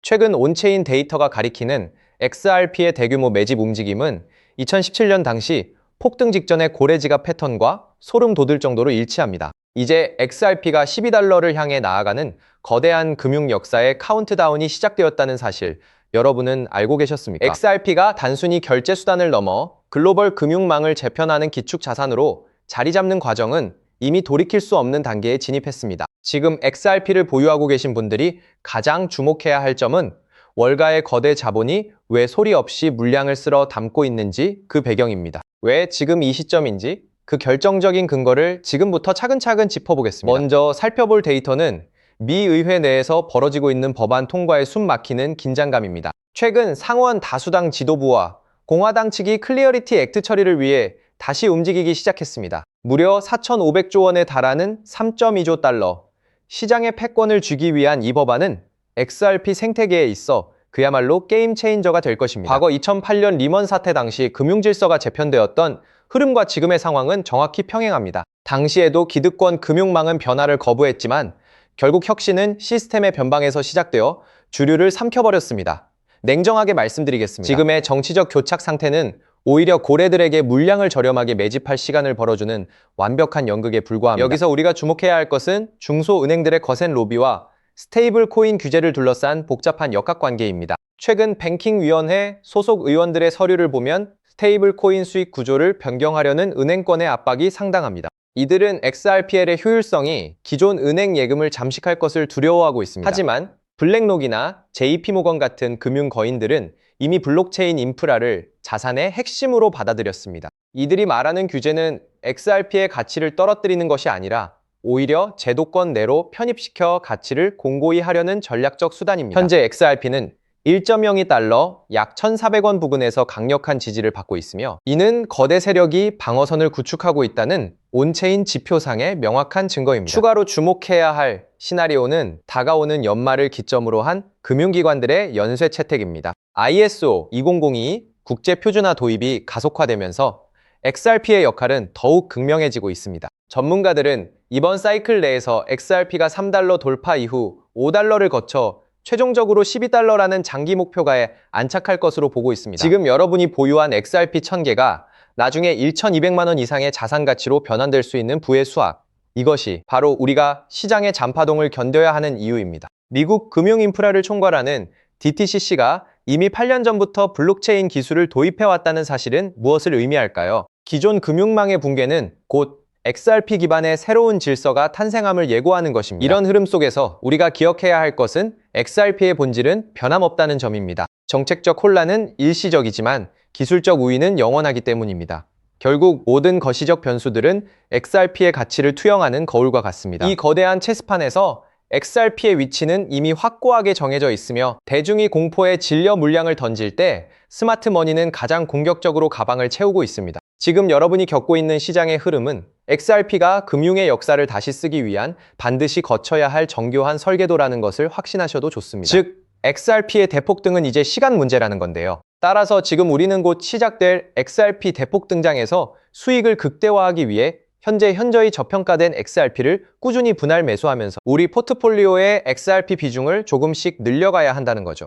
최근 온체인 데이터가 가리키는 XRP의 대규모 매집 움직임은 2017년 당시 폭등 직전의 고래 지갑 패턴과 소름 돋을 정도로 일치합니다. 이제 XRP가 12달러를 향해 나아가는 거대한 금융 역사의 카운트다운이 시작되었다는 사실, 여러분은 알고 계셨습니까? XRP가 단순히 결제 수단을 넘어 글로벌 금융망을 재편하는 기축 자산으로 자리 잡는 과정은 이미 돌이킬 수 없는 단계에 진입했습니다. 지금 XRP를 보유하고 계신 분들이 가장 주목해야 할 점은 월가의 거대 자본이 왜 소리 없이 물량을 쓸어 담고 있는지 그 배경입니다. 왜 지금 이 시점인지 그 결정적인 근거를 지금부터 차근차근 짚어보겠습니다. 먼저 살펴볼 데이터는 미 의회 내에서 벌어지고 있는 법안 통과에 숨 막히는 긴장감입니다. 최근 상원 다수당 지도부와 공화당 측이 클리어리티 액트 처리를 위해 다시 움직이기 시작했습니다. 무려 4,500조 원에 달하는 3.2조 달러. 시장의 패권을 쥐기 위한 이 법안은 XRP 생태계에 있어 그야말로 게임 체인저가 될 것입니다. 과거 2008년 리먼 사태 당시 금융 질서가 재편되었던 흐름과 지금의 상황은 정확히 평행합니다. 당시에도 기득권 금융망은 변화를 거부했지만 결국 혁신은 시스템의 변방에서 시작되어 주류를 삼켜버렸습니다. 냉정하게 말씀드리겠습니다. 지금의 정치적 교착 상태는 오히려 고래들에게 물량을 저렴하게 매집할 시간을 벌어주는 완벽한 연극에 불과합니다. 여기서 우리가 주목해야 할 것은 중소은행들의 거센 로비와 스테이블 코인 규제를 둘러싼 복잡한 역학관계입니다. 최근 뱅킹위원회 소속 의원들의 서류를 보면 스테이블 코인 수익 구조를 변경하려는 은행권의 압박이 상당합니다. 이들은 XRPL의 효율성이 기존 은행 예금을 잠식할 것을 두려워하고 있습니다. 하지만 블랙록이나 JP모건 같은 금융 거인들은 이미 블록체인 인프라를 자산의 핵심으로 받아들였습니다. 이들이 말하는 규제는 XRP의 가치를 떨어뜨리는 것이 아니라 오히려 제도권 내로 편입시켜 가치를 공고히 하려는 전략적 수단입니다. 현재 XRP는 1.02달러, 약 1,400원 부근에서 강력한 지지를 받고 있으며 이는 거대 세력이 방어선을 구축하고 있다는 온체인 지표상의 명확한 증거입니다. 추가로 주목해야 할 시나리오는 다가오는 연말을 기점으로 한 금융기관들의 연쇄 채택입니다. ISO 2002 국제표준화 도입이 가속화되면서 XRP의 역할은 더욱 극명해지고 있습니다. 전문가들은 이번 사이클 내에서 XRP가 3달러 돌파 이후 5달러를 거쳐 최종적으로 12달러라는 장기 목표가에 안착할 것으로 보고 있습니다. 지금 여러분이 보유한 XRP 1000개가 나중에 1,200만 원 이상의 자산 가치로 변환될 수 있는 부의 수학. 이것이 바로 우리가 시장의 잔파동을 견뎌야 하는 이유입니다. 미국 금융 인프라를 총괄하는 DTCC가 이미 8년 전부터 블록체인 기술을 도입해왔다는 사실은 무엇을 의미할까요? 기존 금융망의 붕괴는 곧 XRP 기반의 새로운 질서가 탄생함을 예고하는 것입니다. 이런 흐름 속에서 우리가 기억해야 할 것은 XRP의 본질은 변함없다는 점입니다. 정책적 혼란은 일시적이지만 기술적 우위는 영원하기 때문입니다. 결국 모든 거시적 변수들은 XRP의 가치를 투영하는 거울과 같습니다. 이 거대한 체스판에서 XRP의 위치는 이미 확고하게 정해져 있으며 대중이 공포에 질려 물량을 던질 때 스마트 머니는 가장 공격적으로 가방을 채우고 있습니다. 지금 여러분이 겪고 있는 시장의 흐름은 XRP가 금융의 역사를 다시 쓰기 위한 반드시 거쳐야 할 정교한 설계도라는 것을 확신하셔도 좋습니다. 즉, XRP의 대폭등은 이제 시간 문제라는 건데요. 따라서 지금 우리는 곧 시작될 XRP 대폭 등장에서 수익을 극대화하기 위해 현재 현저히 저평가된 XRP를 꾸준히 분할 매수하면서 우리 포트폴리오의 XRP 비중을 조금씩 늘려가야 한다는 거죠.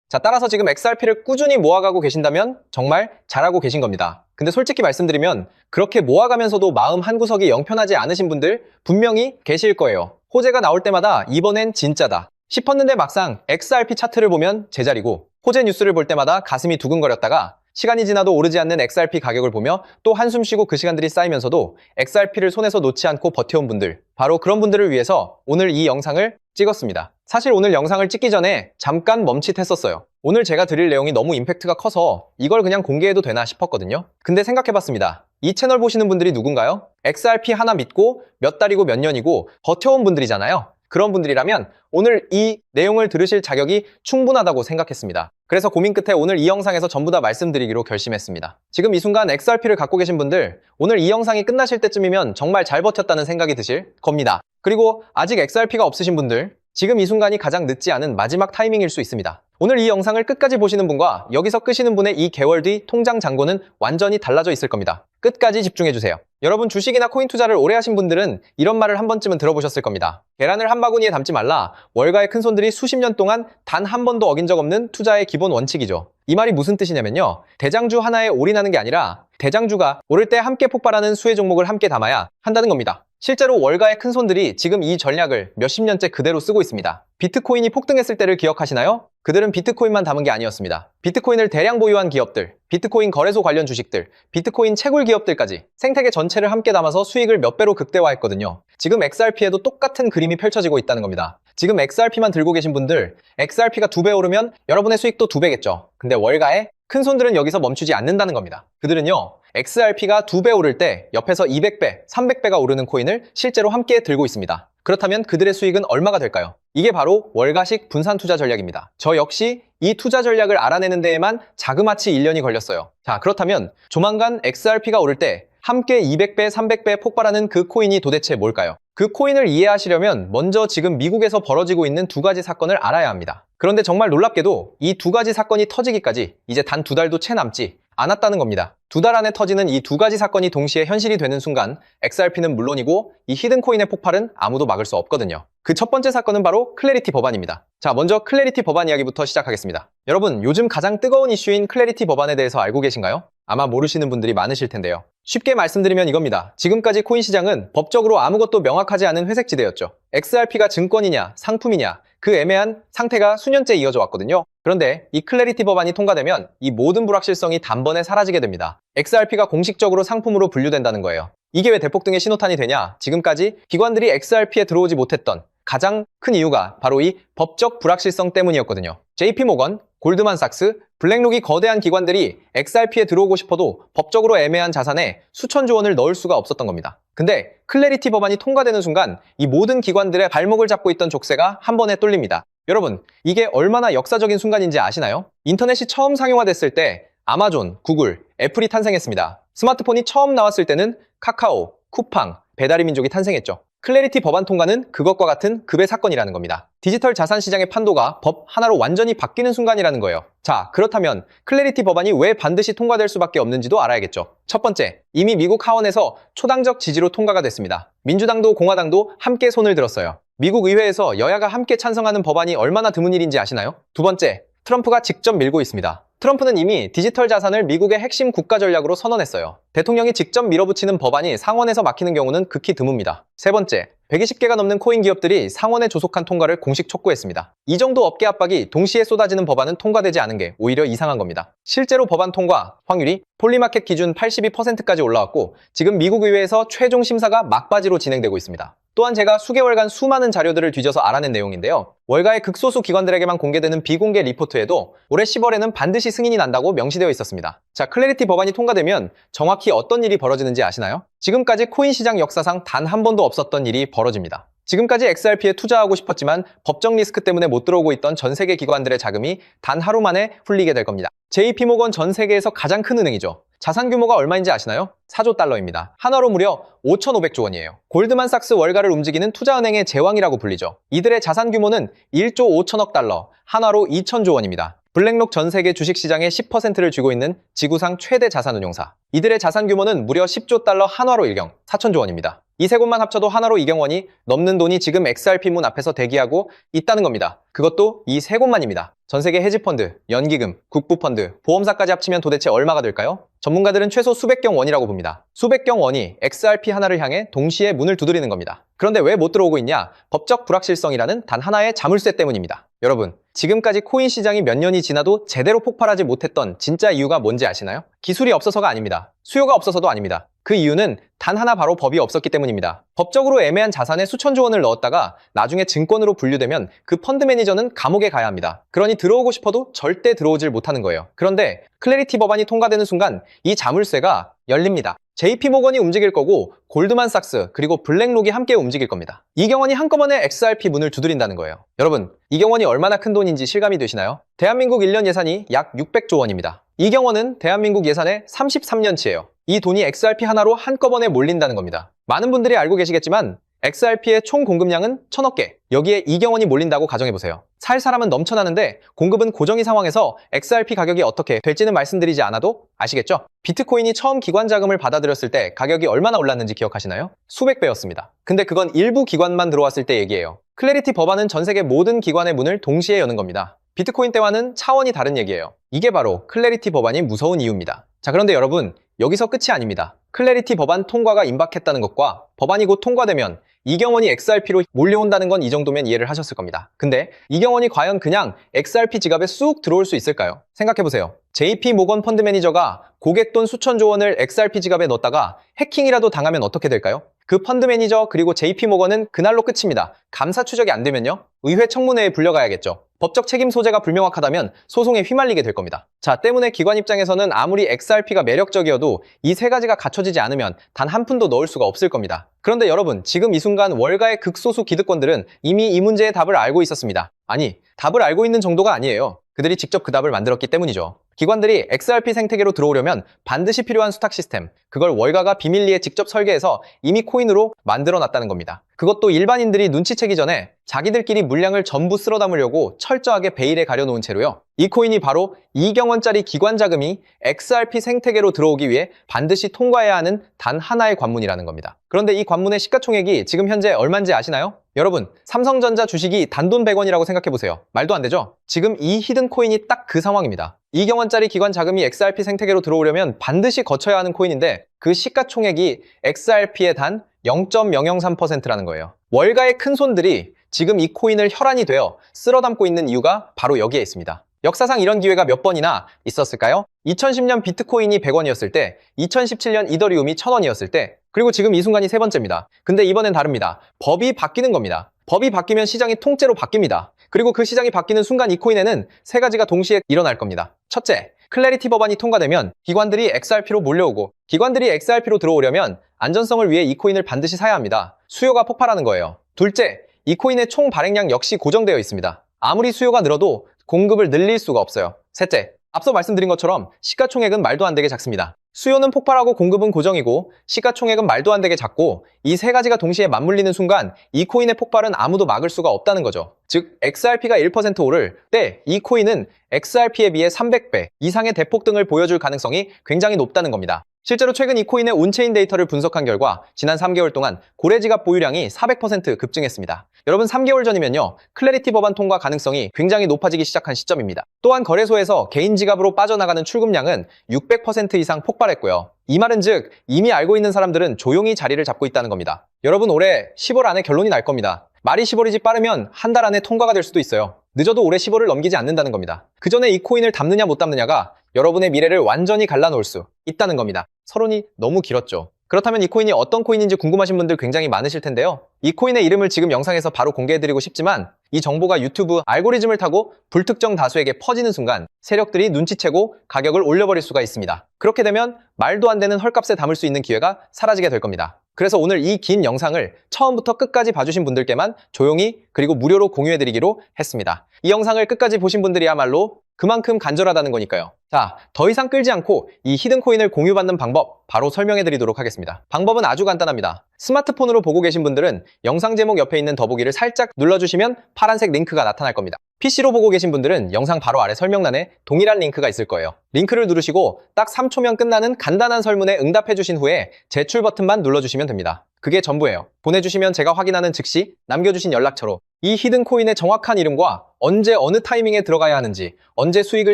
자, 따라서 지금 XRP를 꾸준히 모아가고 계신다면 정말 잘하고 계신 겁니다. 근데 솔직히 말씀드리면 그렇게 모아가면서도 마음 한구석이 영편하지 않으신 분들 분명히 계실 거예요. 호재가 나올 때마다 이번엔 진짜다 싶었는데 막상 XRP 차트를 보면 제자리고 호재 뉴스를 볼 때마다 가슴이 두근거렸다가 시간이 지나도 오르지 않는 XRP 가격을 보며 또 한숨 쉬고 그 시간들이 쌓이면서도 XRP를 손에서 놓지 않고 버텨온 분들, 바로 그런 분들을 위해서 오늘 이 영상을 찍었습니다. 사실 오늘 영상을 찍기 전에 잠깐 멈칫했었어요. 오늘 제가 드릴 내용이 너무 임팩트가 커서 이걸 그냥 공개해도 되나 싶었거든요. 근데 생각해봤습니다. 이 채널 보시는 분들이 누군가요? XRP 하나 믿고 몇 달이고 몇 년이고 버텨온 분들이잖아요. 그런 분들이라면 오늘 이 내용을 들으실 자격이 충분하다고 생각했습니다. 그래서 고민 끝에 오늘 이 영상에서 전부 다 말씀드리기로 결심했습니다. 지금 이 순간 XRP를 갖고 계신 분들, 오늘 이 영상이 끝나실 때쯤이면 정말 잘 버텼다는 생각이 드실 겁니다. 그리고 아직 XRP가 없으신 분들, 지금 이 순간이 가장 늦지 않은 마지막 타이밍일 수 있습니다. 오늘 이 영상을 끝까지 보시는 분과 여기서 끄시는 분의 이 개월 뒤 통장 잔고는 완전히 달라져 있을 겁니다. 끝까지 집중해주세요. 여러분 주식이나 코인 투자를 오래 하신 분들은 이런 말을 한 번쯤은 들어보셨을 겁니다. 계란을 한 바구니에 담지 말라. 월가의 큰손들이 수십 년 동안 단 한 번도 어긴 적 없는 투자의 기본 원칙이죠. 이 말이 무슨 뜻이냐면요. 대장주 하나에 올인하는 게 아니라 대장주가 오를 때 함께 폭발하는 수혜 종목을 함께 담아야 한다는 겁니다. 실제로 월가의 큰손들이 지금 이 전략을 몇십 년째 그대로 쓰고 있습니다. 비트코인이 폭등했을 때를 기억하시나요? 그들은 비트코인만 담은 게 아니었습니다. 비트코인을 대량 보유한 기업들, 비트코인 거래소 관련 주식들, 비트코인 채굴 기업들까지 생태계 전체를 함께 담아서 수익을 몇 배로 극대화했거든요. 지금 XRP에도 똑같은 그림이 펼쳐지고 있다는 겁니다. 지금 XRP만 들고 계신 분들, XRP가 2배 오르면 여러분의 수익도 2배겠죠. 근데 월가의 큰손들은 여기서 멈추지 않는다는 겁니다. 그들은요, XRP가 2배 오를 때 옆에서 200배, 300배가 오르는 코인을 실제로 함께 들고 있습니다. 그렇다면 그들의 수익은 얼마가 될까요? 이게 바로 월가식 분산 투자 전략입니다. 저 역시 이 투자 전략을 알아내는 데에만 자그마치 1년이 걸렸어요. 자, 그렇다면 조만간 XRP가 오를 때 함께 200배, 300배 폭발하는 그 코인이 도대체 뭘까요? 그 코인을 이해하시려면 먼저 지금 미국에서 벌어지고 있는 두 가지 사건을 알아야 합니다. 그런데 정말 놀랍게도 이 두 가지 사건이 터지기까지 이제 단 2달도 채 남지 않았다는 겁니다. 2달 안에 터지는 이 두 가지 사건이 동시에 현실이 되는 순간 XRP는 물론이고 이 히든코인의 폭발은 아무도 막을 수 없거든요. 그 첫 번째 사건은 바로 클래리티 법안입니다. 자, 먼저 클래리티 법안 이야기부터 시작하겠습니다. 여러분, 요즘 가장 뜨거운 이슈인 클래리티 법안에 대해서 알고 계신가요? 아마 모르시는 분들이 많으실 텐데요. 쉽게 말씀드리면 이겁니다. 지금까지 코인 시장은 법적으로 아무것도 명확하지 않은 회색지대였죠. XRP가 증권이냐 상품이냐 그 애매한 상태가 수년째 이어져 왔거든요. 그런데 이 클래리티 법안이 통과되면 이 모든 불확실성이 단번에 사라지게 됩니다. XRP가 공식적으로 상품으로 분류된다는 거예요. 이게 왜 대폭등의 신호탄이 되냐? 지금까지 기관들이 XRP에 들어오지 못했던 가장 큰 이유가 바로 이 법적 불확실성 때문이었거든요. JP모건, 골드만삭스, 블랙록이 거대한 기관들이 XRP에 들어오고 싶어도 법적으로 애매한 자산에 수천조 원을 넣을 수가 없었던 겁니다. 근데 클래리티 법안이 통과되는 순간 이 모든 기관들의 발목을 잡고 있던 족쇄가 한 번에 뚫립니다. 여러분, 이게 얼마나 역사적인 순간인지 아시나요? 인터넷이 처음 상용화됐을 때 아마존, 구글, 애플이 탄생했습니다. 스마트폰이 처음 나왔을 때는 카카오, 쿠팡, 배달의 민족이 탄생했죠. 클래리티 법안 통과는 그것과 같은 급의 사건이라는 겁니다. 디지털 자산 시장의 판도가 법 하나로 완전히 바뀌는 순간이라는 거예요. 자, 그렇다면 클래리티 법안이 왜 반드시 통과될 수밖에 없는지도 알아야겠죠. 첫 번째, 이미 미국 하원에서 초당적 지지로 통과가 됐습니다. 민주당도 공화당도 함께 손을 들었어요. 미국 의회에서 여야가 함께 찬성하는 법안이 얼마나 드문 일인지 아시나요? 두 번째, 트럼프가 직접 밀고 있습니다. 트럼프는 이미 디지털 자산을 미국의 핵심 국가 전략으로 선언했어요. 대통령이 직접 밀어붙이는 법안이 상원에서 막히는 경우는 극히 드뭅니다. 세 번째, 120개가 넘는 코인 기업들이 상원에 조속한 통과를 공식 촉구했습니다. 이 정도 업계 압박이 동시에 쏟아지는 법안은 통과되지 않은 게 오히려 이상한 겁니다. 실제로 법안 통과 확률이 폴리마켓 기준 82%까지 올라왔고 지금 미국 의회에서 최종 심사가 막바지로 진행되고 있습니다. 또한 제가 수개월간 수많은 자료들을 뒤져서 알아낸 내용인데요. 월가의 극소수 기관들에게만 공개되는 비공개 리포트에도 올해 10월에는 반드시 승인이 난다고 명시되어 있었습니다. 자, 클래리티 법안이 통과되면 정확히 어떤 일이 벌어지는지 아시나요? 지금까지 코인 시장 역사상 단 한 번도 없었던 일이 벌어집니다. 지금까지 XRP에 투자하고 싶었지만 법적 리스크 때문에 못 들어오고 있던 전 세계 기관들의 자금이 단 하루 만에 풀리게 될 겁니다. JP모건 전 세계에서 가장 큰 은행이죠. 자산 규모가 얼마인지 아시나요? 4조 달러입니다. 한화로 무려 5,500조 원이에요. 골드만삭스 월가를 움직이는 투자은행의 제왕이라고 불리죠. 이들의 자산 규모는 1조 5천억 달러, 한화로 2천조 원입니다. 블랙록 전 세계 주식시장의 10%를 쥐고 있는 지구상 최대 자산운용사. 이들의 자산 규모는 무려 10조 달러 한화로 일경 4천조 원입니다. 이 세 곳만 합쳐도 한화로 2경 원이 넘는 돈이 지금 XRP 문 앞에서 대기하고 있다는 겁니다. 그것도 이 세 곳만입니다. 전 세계 헤지펀드, 연기금, 국부펀드, 보험사까지 합치면 도대체 얼마가 될까요? 전문가들은 최소 수백경 원이라고 봅니다. 수백경 원이 XRP 하나를 향해 동시에 문을 두드리는 겁니다. 그런데 왜 못 들어오고 있냐? 법적 불확실성이라는 단 하나의 자물쇠 때문입니다. 여러분, 지금까지 코인 시장이 몇 년이 지나도 제대로 폭발하지 못했던 진짜 이유가 뭔지 아시나요? 기술이 없어서가 아닙니다. 수요가 없어서도 아닙니다. 그 이유는 단 하나 바로 법이 없었기 때문입니다. 법적으로 애매한 자산에 수천조 원을 넣었다가 나중에 증권으로 분류되면 그 펀드 매니저는 감옥에 가야 합니다. 그러니 들어오고 싶어도 절대 들어오질 못하는 거예요. 그런데 클래리티 법안이 통과되는 순간 이 자물쇠가 열립니다. JP모건이 움직일 거고 골드만삭스 그리고 블랙록이 함께 움직일 겁니다. 이경원이 한꺼번에 XRP 문을 두드린다는 거예요. 여러분, 이경원이 얼마나 큰 돈인지 실감이 되시나요? 대한민국 1년 예산이 약 600조 원입니다. 이경원은 대한민국 예산의 33년치예요. 이 돈이 XRP 하나로 한꺼번에 몰린다는 겁니다. 많은 분들이 알고 계시겠지만 XRP의 총 공급량은 1000억 개. 여기에 이경원이 몰린다고 가정해보세요. 살 사람은 넘쳐나는데 공급은 고정인 상황에서 XRP 가격이 어떻게 될지는 말씀드리지 않아도 아시겠죠? 비트코인이 처음 기관 자금을 받아들였을 때 가격이 얼마나 올랐는지 기억하시나요? 수백 배였습니다. 근데 그건 일부 기관만 들어왔을 때 얘기예요. 클래리티 법안은 전 세계 모든 기관의 문을 동시에 여는 겁니다. 비트코인 때와는 차원이 다른 얘기예요. 이게 바로 클래리티 법안이 무서운 이유입니다. 자, 그런데 여러분, 여기서 끝이 아닙니다. 클래리티 법안 통과가 임박했다는 것과 법안이 곧 통과되면 이경원이 XRP로 몰려온다는 건 이 정도면 이해를 하셨을 겁니다. 근데 이경원이 과연 그냥 XRP 지갑에 쑥 들어올 수 있을까요? 생각해보세요. JP 모건 펀드 매니저가 고객돈 수천조 원을 XRP 지갑에 넣었다가 해킹이라도 당하면 어떻게 될까요? 그 펀드 매니저 그리고 JP 모건은 그날로 끝입니다. 감사 추적이 안 되면요? 의회 청문회에 불려가야겠죠. 법적 책임 소재가 불명확하다면 소송에 휘말리게 될 겁니다. 자, 때문에 기관 입장에서는 아무리 XRP가 매력적이어도 이 세 가지가 갖춰지지 않으면 단 한 푼도 넣을 수가 없을 겁니다. 그런데 여러분, 지금 이 순간 월가의 극소수 기득권들은 이미 이 문제의 답을 알고 있었습니다. 아니, 답을 알고 있는 정도가 아니에요. 그들이 직접 그 답을 만들었기 때문이죠. 기관들이 XRP 생태계로 들어오려면 반드시 필요한 수탁 시스템, 그걸 월가가 비밀리에 직접 설계해서 이미 코인으로 만들어놨다는 겁니다. 그것도 일반인들이 눈치채기 전에 자기들끼리 물량을 전부 쓸어 담으려고 철저하게 베일에 가려놓은 채로요. 이 코인이 바로 2경원짜리 기관 자금이 XRP 생태계로 들어오기 위해 반드시 통과해야 하는 단 하나의 관문이라는 겁니다. 그런데 이 관문의 시가총액이 지금 현재 얼마인지 아시나요? 여러분, 삼성전자 주식이 단돈 100원이라고 생각해보세요. 말도 안 되죠? 지금 이 히든 코인이 딱 그 상황입니다. 2경원짜리 기관 자금이 XRP 생태계로 들어오려면 반드시 거쳐야 하는 코인인데 그 시가총액이 XRP의 단 0.003%라는 거예요. 월가의 큰 손들이 지금 이 코인을 혈안이 되어 쓸어 담고 있는 이유가 바로 여기에 있습니다. 역사상 이런 기회가 몇 번이나 있었을까요? 2010년 비트코인이 100원이었을 때, 2017년 이더리움이 1000원이었을 때, 그리고 지금 이 순간이 세 번째입니다. 근데 이번엔 다릅니다. 법이 바뀌는 겁니다. 법이 바뀌면 시장이 통째로 바뀝니다. 그리고 그 시장이 바뀌는 순간 이 코인에는 세 가지가 동시에 일어날 겁니다. 첫째, 클래리티 법안이 통과되면 기관들이 XRP로 몰려오고 기관들이 XRP로 들어오려면 안전성을 위해 이 코인을 반드시 사야 합니다. 수요가 폭발하는 거예요. 둘째, 이 코인의 총 발행량 역시 고정되어 있습니다. 아무리 수요가 늘어도 공급을 늘릴 수가 없어요. 셋째, 앞서 말씀드린 것처럼 시가총액은 말도 안 되게 작습니다. 수요는 폭발하고 공급은 고정이고 시가총액은 말도 안 되게 작고 이 세 가지가 동시에 맞물리는 순간 이 코인의 폭발은 아무도 막을 수가 없다는 거죠. 즉 XRP가 1% 오를 때 이 코인은 XRP에 비해 300배 이상의 대폭등을 보여줄 가능성이 굉장히 높다는 겁니다. 실제로 최근 이 코인의 온체인 데이터를 분석한 결과 지난 3개월 동안 고래지갑 보유량이 400% 급증했습니다. 여러분, 3개월 전이면요, 클래리티 법안 통과 가능성이 굉장히 높아지기 시작한 시점입니다. 또한 거래소에서 개인 지갑으로 빠져나가는 출금량은 600% 이상 폭발했고요. 이 말은 즉 이미 알고 있는 사람들은 조용히 자리를 잡고 있다는 겁니다. 여러분, 올해 10월 안에 결론이 날 겁니다. 말이 10월이지 빠르면 한 달 안에 통과가 될 수도 있어요. 늦어도 올해 10월을 넘기지 않는다는 겁니다. 그 전에 이 코인을 담느냐 못 담느냐가 여러분의 미래를 완전히 갈라놓을 수 있다는 겁니다. 서론이 너무 길었죠. 그렇다면 이 코인이 어떤 코인인지 궁금하신 분들 굉장히 많으실 텐데요. 이 코인의 이름을 지금 영상에서 바로 공개해드리고 싶지만 이 정보가 유튜브 알고리즘을 타고 불특정 다수에게 퍼지는 순간 세력들이 눈치채고 가격을 올려버릴 수가 있습니다. 그렇게 되면 말도 안 되는 헐값에 담을 수 있는 기회가 사라지게 될 겁니다. 그래서 오늘 이 긴 영상을 처음부터 끝까지 봐주신 분들께만 조용히 그리고 무료로 공유해드리기로 했습니다. 이 영상을 끝까지 보신 분들이야말로 그만큼 간절하다는 거니까요. 자, 더 이상 끌지 않고 이 히든 코인을 공유받는 방법 바로 설명해 드리도록 하겠습니다. 방법은 아주 간단합니다. 스마트폰으로 보고 계신 분들은 영상 제목 옆에 있는 더보기를 살짝 눌러주시면 파란색 링크가 나타날 겁니다. PC로 보고 계신 분들은 영상 바로 아래 설명란에 동일한 링크가 있을 거예요. 링크를 누르시고 딱 3초면 끝나는 간단한 설문에 응답해 주신 후에 제출 버튼만 눌러주시면 됩니다. 그게 전부예요. 보내주시면 제가 확인하는 즉시 남겨주신 연락처로 이 히든 코인의 정확한 이름과 언제 어느 타이밍에 들어가야 하는지, 언제 수익을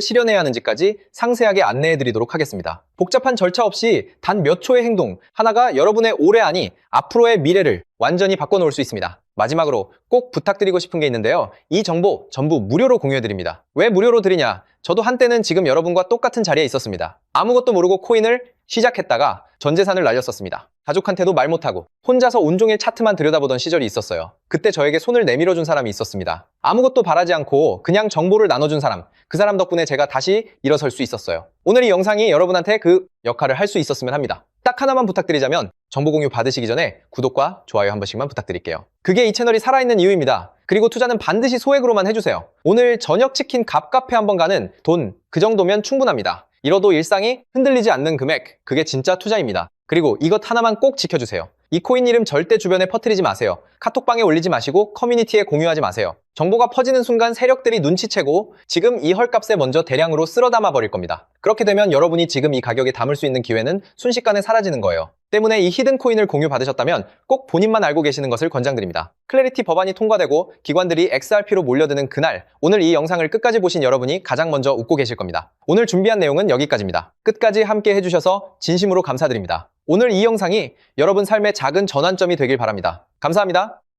실현해야 하는지까지 상세하게 안내해 드리도록 하겠습니다. 복잡한 절차 없이 단 몇 초의 행동 하나가 여러분의 올해 아니 앞으로의 미래를 완전히 바꿔놓을 수 있습니다. 마지막으로 꼭 부탁드리고 싶은 게 있는데요. 이 정보 전부 무료로 공유해드립니다. 왜 무료로 드리냐? 저도 한때는 지금 여러분과 똑같은 자리에 있었습니다. 아무것도 모르고 코인을 시작했다가 전 재산을 날렸었습니다. 가족한테도 말 못하고 혼자서 온종일 차트만 들여다보던 시절이 있었어요. 그때 저에게 손을 내밀어준 사람이 있었습니다. 아무것도 바라지 않고 그냥 정보를 나눠준 사람, 그 사람 덕분에 제가 다시 일어설 수 있었어요. 오늘 이 영상이 여러분한테 그 역할을 할 수 있었으면 합니다. 딱 하나만 부탁드리자면 정보 공유 받으시기 전에 구독과 좋아요 한 번씩만 부탁드릴게요. 그게 이 채널이 살아있는 이유입니다. 그리고 투자는 반드시 소액으로만 해주세요. 오늘 저녁 치킨 갑카페 한번 가는 돈, 그 정도면 충분합니다. 잃어도 일상이 흔들리지 않는 금액, 그게 진짜 투자입니다. 그리고 이것 하나만 꼭 지켜주세요. 이 코인 이름 절대 주변에 퍼뜨리지 마세요. 카톡방에 올리지 마시고 커뮤니티에 공유하지 마세요. 정보가 퍼지는 순간 세력들이 눈치채고 지금 이 헐값에 먼저 대량으로 쓸어 담아 버릴 겁니다. 그렇게 되면 여러분이 지금 이 가격에 담을 수 있는 기회는 순식간에 사라지는 거예요. 때문에 이 히든 코인을 공유받으셨다면 꼭 본인만 알고 계시는 것을 권장드립니다. 클래리티 법안이 통과되고 기관들이 XRP로 몰려드는 그날, 오늘 이 영상을 끝까지 보신 여러분이 가장 먼저 웃고 계실 겁니다. 오늘 준비한 내용은 여기까지입니다. 끝까지 함께 해주셔서 진심으로 감사드립니다. 오늘 이 영상이 여러분 삶의 작은 전환점이 되길 바랍니다. 감사합니다.